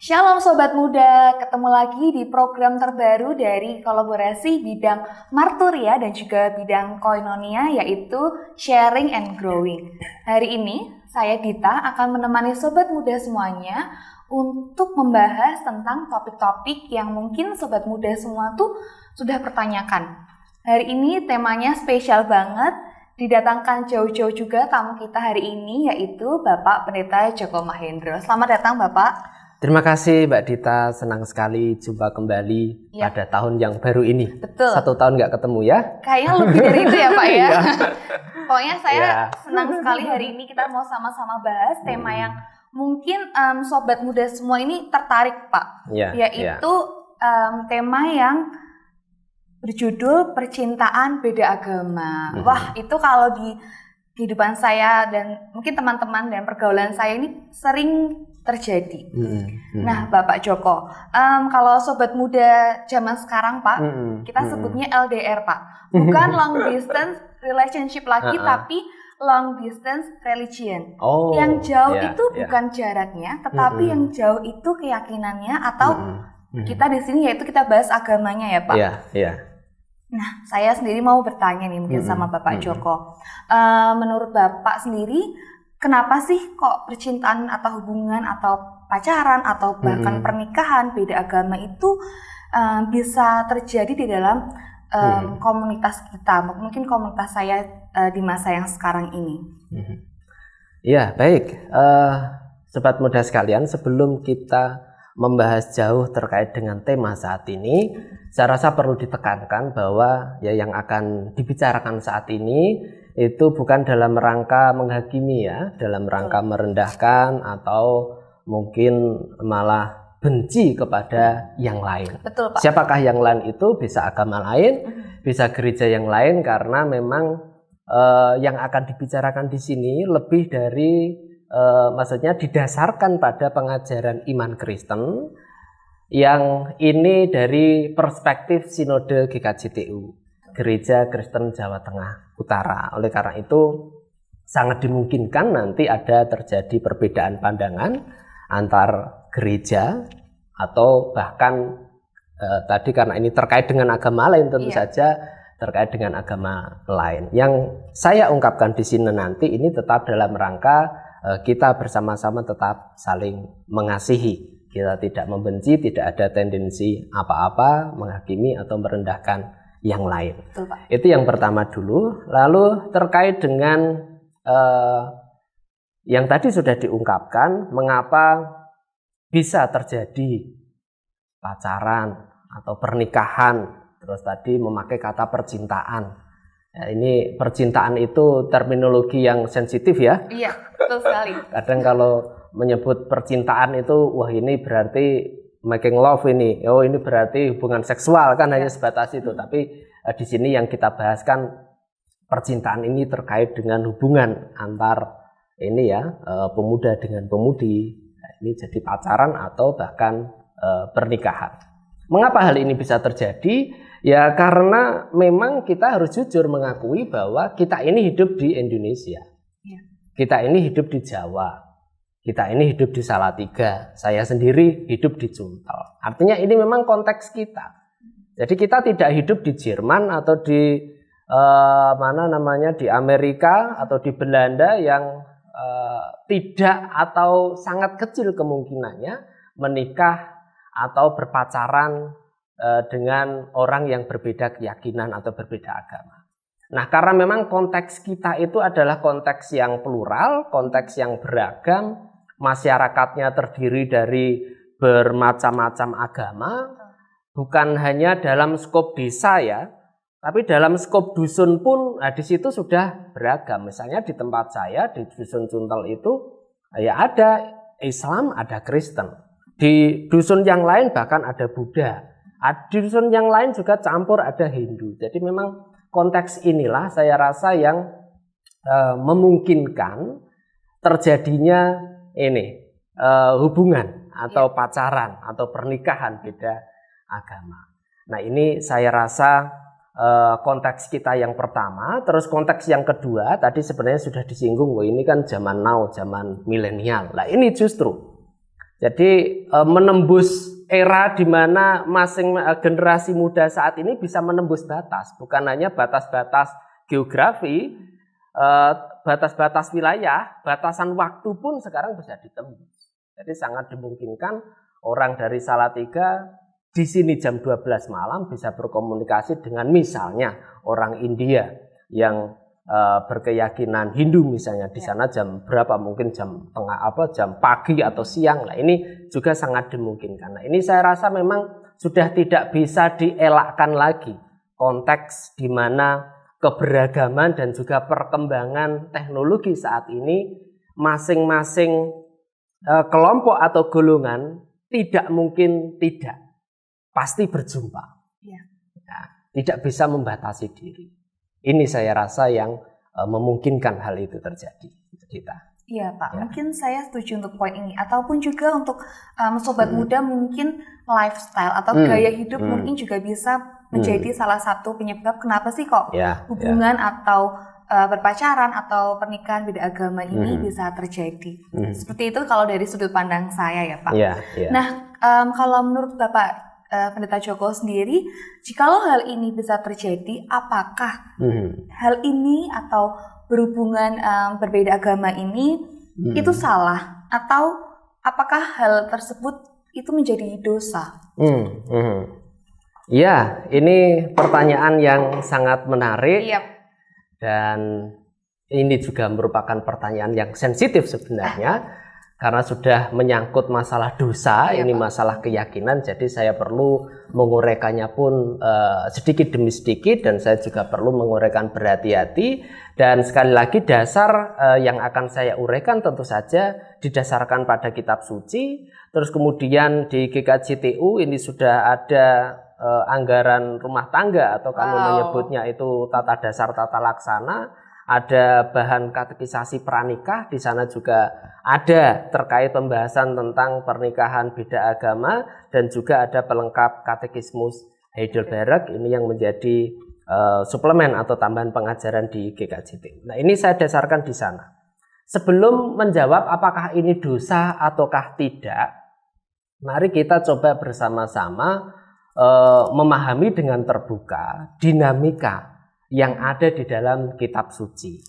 Shalom Sobat Muda, ketemu lagi di program terbaru dari kolaborasi bidang Marturia dan juga bidang Koinonia, yaitu Sharing and Growing. Hari ini saya Dita akan menemani Sobat Muda semuanya untuk membahas tentang topik-topik yang mungkin Sobat Muda semua tuh sudah pertanyakan. Hari ini temanya spesial banget, didatangkan jauh-jauh juga tamu kita hari ini, yaitu Bapak Pendeta Joko Mahendro. Selamat datang Bapak. Terima kasih Mbak Dita, senang sekali jumpa kembali pada tahun yang baru ini. Betul. 1 tahun nggak ketemu ya? Kayaknya lebih dari itu ya Pak ya. Pokoknya saya senang sekali hari ini kita mau sama-sama bahas tema yang mungkin Sobat Muda semua ini tertarik Pak. Yaitu tema yang berjudul percintaan beda agama. Wah, itu kalau di kehidupan saya dan mungkin teman-teman dan pergaulan saya ini sering terjadi. Nah, Bapak Joko, kalau Sobat Muda zaman sekarang Pak, kita sebutnya LDR Pak. Bukan long distance relationship lagi, tapi long distance religion. Yang jauh itu bukan jaraknya, tetapi yang jauh itu keyakinannya atau kita di sini yaitu kita bahas agamanya ya Pak. Nah, saya sendiri mau bertanya nih mungkin sama Bapak Joko. Menurut Bapak sendiri, kenapa sih kok percintaan atau hubungan atau pacaran atau bahkan pernikahan beda agama itu bisa terjadi di dalam komunitas kita, mungkin komunitas saya di masa yang sekarang ini? Ya, baik. Sobat Muda sekalian, sebelum kita membahas jauh terkait dengan tema saat ini, saya rasa perlu ditekankan bahwa yang akan dibicarakan saat ini itu bukan dalam rangka menghakimi ya, dalam rangka merendahkan atau mungkin malah benci kepada yang lain. Betul, Pak. Siapakah yang lain itu? Bisa agama lain, bisa gereja yang lain, karena memang yang akan dibicarakan di sini lebih dari maksudnya didasarkan pada pengajaran iman Kristen yang ini dari perspektif Sinode GKJTU, Gereja Kristen Jawa Tengah Utara. Oleh karena itu sangat dimungkinkan nanti ada terjadi perbedaan pandangan antar gereja atau bahkan tadi karena ini terkait dengan agama lain tentu saja terkait dengan agama lain. Yang saya ungkapkan di sini nanti ini tetap dalam rangka kita bersama-sama tetap saling mengasihi. Kita tidak membenci, tidak ada tendensi apa-apa menghakimi atau merendahkan yang lain. Betul, Pak. Itu yang pertama dulu. Lalu terkait dengan yang tadi sudah diungkapkan, mengapa bisa terjadi pacaran atau pernikahan, terus tadi memakai kata percintaan. Ya, ini percintaan itu terminologi yang sensitif ya. Iya, betul sekali. Kadang kalau menyebut percintaan itu, wah ini berarti making love ini. Oh ini berarti hubungan seksual kan, hanya sebatas itu. Tapi di sini yang kita bahas kan percintaan ini terkait dengan hubungan antar ini ya, pemuda dengan pemudi. Nah, ini jadi pacaran atau bahkan pernikahan. Mengapa hal ini bisa terjadi? Ya karena memang kita harus jujur mengakui bahwa kita ini hidup di Indonesia. Kita ini hidup di Jawa. Kita ini hidup di Salatiga. Saya sendiri hidup di Cuntel. Artinya ini memang konteks kita. Jadi kita tidak hidup di Jerman atau di di Amerika atau di Belanda yang tidak atau sangat kecil kemungkinannya menikah atau berpacaran dengan orang yang berbeda keyakinan atau berbeda agama. Nah, karena memang konteks kita itu adalah konteks yang plural, konteks yang beragam, masyarakatnya terdiri dari bermacam-macam agama, bukan hanya dalam skop desa ya, tapi dalam skop dusun pun di situ sudah beragam. Misalnya di tempat saya di dusun Cuntel itu ya ada Islam, ada Kristen. Di dusun yang lain bahkan ada Buddha. Di dusun yang lain juga campur ada Hindu. Jadi memang konteks inilah saya rasa yang memungkinkan terjadinya ini hubungan atau pacaran atau pernikahan beda agama. Nah ini saya rasa konteks kita yang pertama. Terus konteks yang kedua tadi sebenarnya sudah disinggung, wah ini kan zaman now, zaman milenial. Nah ini justru Jadi menembus era di mana generasi muda saat ini bisa menembus batas, bukan hanya batas-batas geografi, batas-batas wilayah, batasan waktu pun sekarang bisa ditembus. Jadi sangat dimungkinkan orang dari Salatiga di sini jam 12 malam bisa berkomunikasi dengan misalnya orang India yang berkeyakinan Hindu misalnya, di sana jam berapa, mungkin jam jam pagi atau siang. Nah, ini juga sangat dimungkinkan. Nah, ini saya rasa memang sudah tidak bisa dielakkan lagi konteks di mana keberagaman dan juga perkembangan teknologi saat ini masing-masing kelompok atau golongan tidak mungkin tidak pasti berjumpa. Nah, tidak bisa membatasi diri. Ini saya rasa yang memungkinkan hal itu terjadi untuk kita. Iya Pak, mungkin saya setuju untuk poin ini. Ataupun juga untuk sobat muda, mungkin lifestyle atau gaya hidup mungkin juga bisa menjadi salah satu penyebab kenapa sih kok hubungan atau berpacaran atau pernikahan beda agama ini bisa terjadi. Seperti itu kalau dari sudut pandang saya ya Pak. Nah, kalau menurut Bapak Pendeta Joko sendiri, jikalau hal ini bisa terjadi, apakah hal ini atau berhubungan berbeda agama ini itu salah, atau apakah hal tersebut itu menjadi dosa? Ya, ini pertanyaan yang sangat menarik dan ini juga merupakan pertanyaan yang sensitif sebenarnya. Karena sudah menyangkut masalah dosa, ini masalah keyakinan, jadi saya perlu menguraikannya pun sedikit demi sedikit, dan saya juga perlu menguraikan berhati-hati. Dan sekali lagi dasar yang akan saya uraikan tentu saja didasarkan pada kitab suci. Terus kemudian di GKJTU ini sudah ada anggaran rumah tangga, atau kami menyebutnya itu tata dasar tata laksana. Ada bahan katekisasi pranikah, di sana juga ada terkait pembahasan tentang pernikahan beda agama, dan juga ada pelengkap katekismus Heidelberg, ini yang menjadi suplemen atau tambahan pengajaran di GKJT. Nah, ini saya dasarkan di sana. Sebelum menjawab apakah ini dosa ataukah tidak, mari kita coba bersama-sama memahami dengan terbuka dinamika yang ada di dalam kitab suci.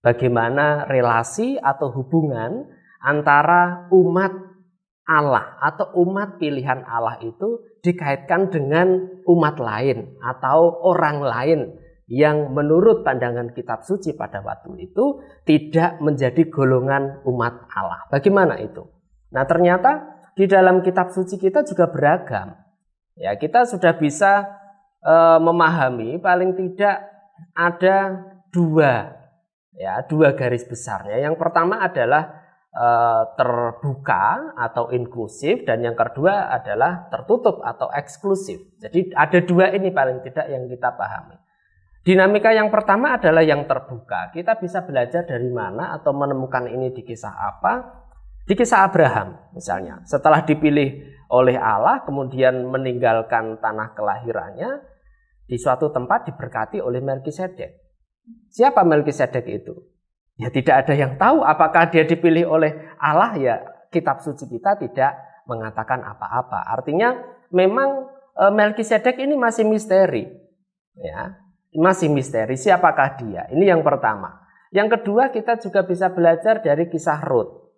Bagaimana relasi atau hubungan antara umat Allah atau umat pilihan Allah itu dikaitkan dengan umat lain atau orang lain yang menurut pandangan kitab suci pada waktu itu tidak menjadi golongan umat Allah. Bagaimana itu? Nah, ternyata di dalam kitab suci kita juga beragam. Ya, kita sudah bisa memahami paling tidak ada dua garis besarnya. Yang pertama adalah terbuka atau inklusif, dan yang kedua adalah tertutup atau eksklusif. Jadi ada dua ini paling tidak yang kita pahami. Dinamika yang pertama adalah yang terbuka. Kita bisa belajar dari mana atau menemukan ini di kisah apa? Di kisah Abraham misalnya. Setelah dipilih oleh Allah kemudian meninggalkan tanah kelahirannya, di suatu tempat diberkati oleh Melkisedek. Siapa Melkisedek itu? Ya, tidak ada yang tahu apakah dia dipilih oleh Allah. Ya, kitab suci kita tidak mengatakan apa-apa. Artinya memang Melkisedek ini masih misteri. Ya, masih misteri siapakah dia. Ini yang pertama. Yang kedua, kita juga bisa belajar dari kisah Rut.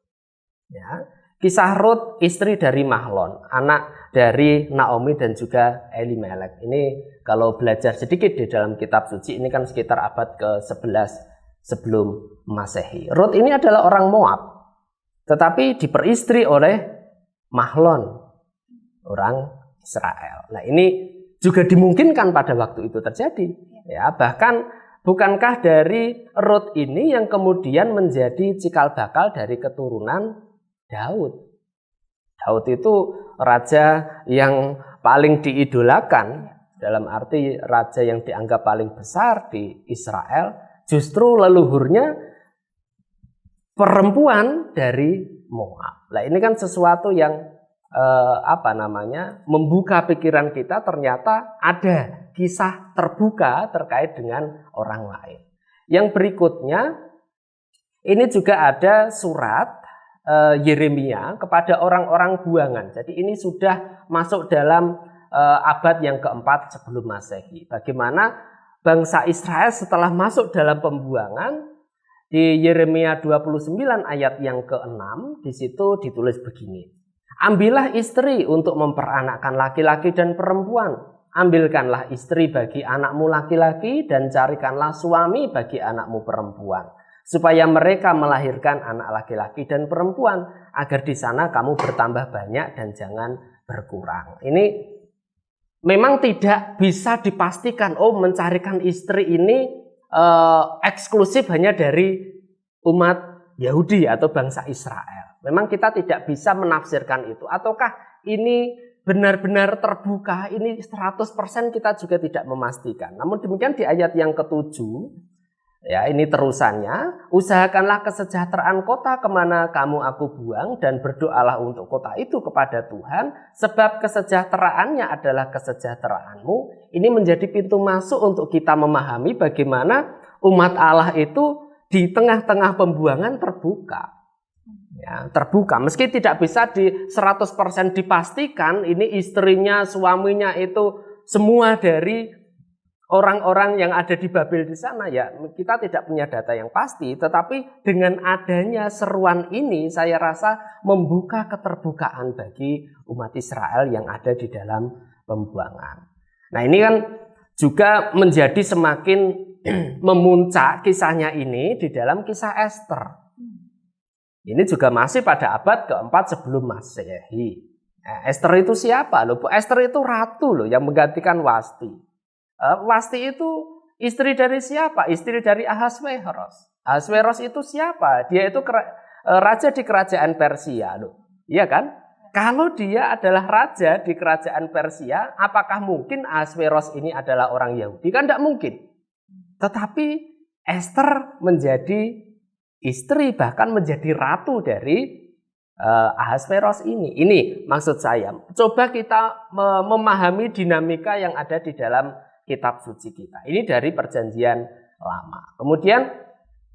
Ya, kisah Rut, istri dari Mahlon, anak dari Naomi dan juga Elimelek. Ini kalau belajar sedikit di dalam kitab suci, ini kan sekitar abad ke-11 sebelum Masehi. Rut ini adalah orang Moab, tetapi diperistri oleh Mahlon, orang Israel. Nah, ini juga dimungkinkan pada waktu itu terjadi. Ya, bahkan bukankah dari Rut ini yang kemudian menjadi cikal bakal dari keturunan Daud. Daud itu raja yang paling diidolakan, dalam arti raja yang dianggap paling besar di Israel, justru leluhurnya perempuan dari Moab. Nah, ini kan sesuatu yang membuka pikiran kita, ternyata ada kisah terbuka terkait dengan orang lain. Yang berikutnya, ini juga ada surat Yeremia kepada orang-orang buangan. Jadi ini sudah masuk dalam abad yang keempat sebelum Masehi. Bagaimana bangsa Israel setelah masuk dalam pembuangan, di Yeremia 29 ayat yang ke-6 di situ ditulis begini. Ambillah istri untuk memperanakkan laki-laki dan perempuan. Ambilkanlah istri bagi anakmu laki-laki dan carikanlah suami bagi anakmu perempuan. Supaya mereka melahirkan anak laki-laki dan perempuan. Agar di sana kamu bertambah banyak dan jangan berkurang. Ini memang tidak bisa dipastikan, mencarikan istri ini eksklusif hanya dari umat Yahudi atau bangsa Israel. Memang kita tidak bisa menafsirkan itu. Ataukah ini benar-benar terbuka, ini 100% kita juga tidak memastikan. Namun demikian di ayat yang ke-7, ya ini terusannya, usahakanlah kesejahteraan kota kemana kamu aku buang dan berdoalah untuk kota itu kepada Tuhan, sebab kesejahteraannya adalah kesejahteraanmu. Ini menjadi pintu masuk untuk kita memahami bagaimana umat Allah itu di tengah-tengah pembuangan terbuka. Ya, terbuka, meski tidak bisa di 100% dipastikan ini istrinya, suaminya itu semua dari orang-orang yang ada di Babel di sana, ya kita tidak punya data yang pasti. Tetapi dengan adanya seruan ini saya rasa membuka keterbukaan bagi umat Israel yang ada di dalam pembuangan. Nah ini kan juga menjadi semakin memuncak kisahnya ini di dalam kisah Ester. Ini juga masih pada abad keempat sebelum Masehi. Ester itu siapa loh? Ester itu ratu loh yang menggantikan Wasti. Wasti itu istri dari siapa? Istri dari Ahasveros. Ahasveros itu siapa? Dia itu raja di kerajaan Persia loh. Iya kan? Kalau dia adalah raja di kerajaan Persia, apakah mungkin Ahasveros ini adalah orang Yahudi? Kan tidak mungkin. Tetapi Ester menjadi istri, bahkan menjadi ratu dari Ahasveros ini. Ini maksud saya. Coba kita memahami dinamika yang ada di dalam kitab suci kita. Ini dari perjanjian lama. Kemudian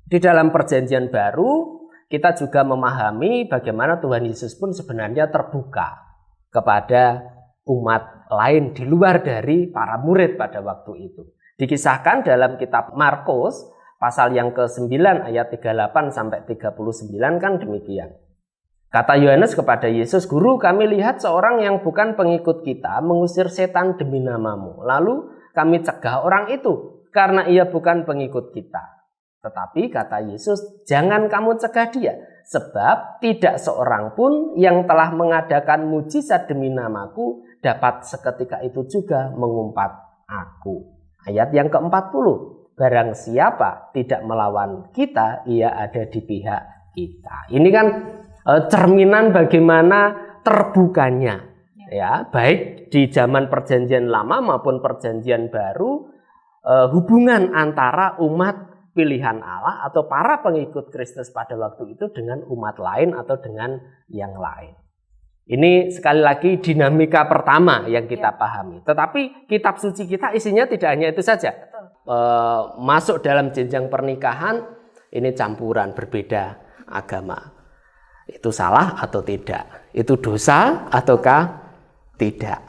di dalam perjanjian baru kita juga memahami bagaimana Tuhan Yesus pun sebenarnya terbuka kepada umat lain di luar dari para murid pada waktu itu. Dikisahkan dalam kitab Markus pasal yang ke-9 ayat 38 sampai 39 kan demikian. Kata Yohanes kepada Yesus, "Guru, kami lihat seorang yang bukan pengikut kita mengusir setan demi namamu. Lalu kami cegah orang itu karena ia bukan pengikut kita." Tetapi kata Yesus, "Jangan kamu cegah dia, sebab tidak seorang pun yang telah mengadakan mujizat demi namaku dapat seketika itu juga mengumpat aku." Ayat yang ke-40. Barang siapa tidak melawan kita, ia ada di pihak kita. Ini kan cerminan bagaimana terbukanya, ya, baik di zaman perjanjian lama maupun perjanjian baru, hubungan antara umat pilihan Allah atau para pengikut Kristus pada waktu itu dengan umat lain atau dengan yang lain. Ini sekali lagi dinamika pertama yang kita pahami. Tetapi kitab suci kita isinya tidak hanya itu saja. Masuk dalam jenjang pernikahan, ini campuran berbeda agama. Itu salah atau tidak? Itu dosa ataukah tidak?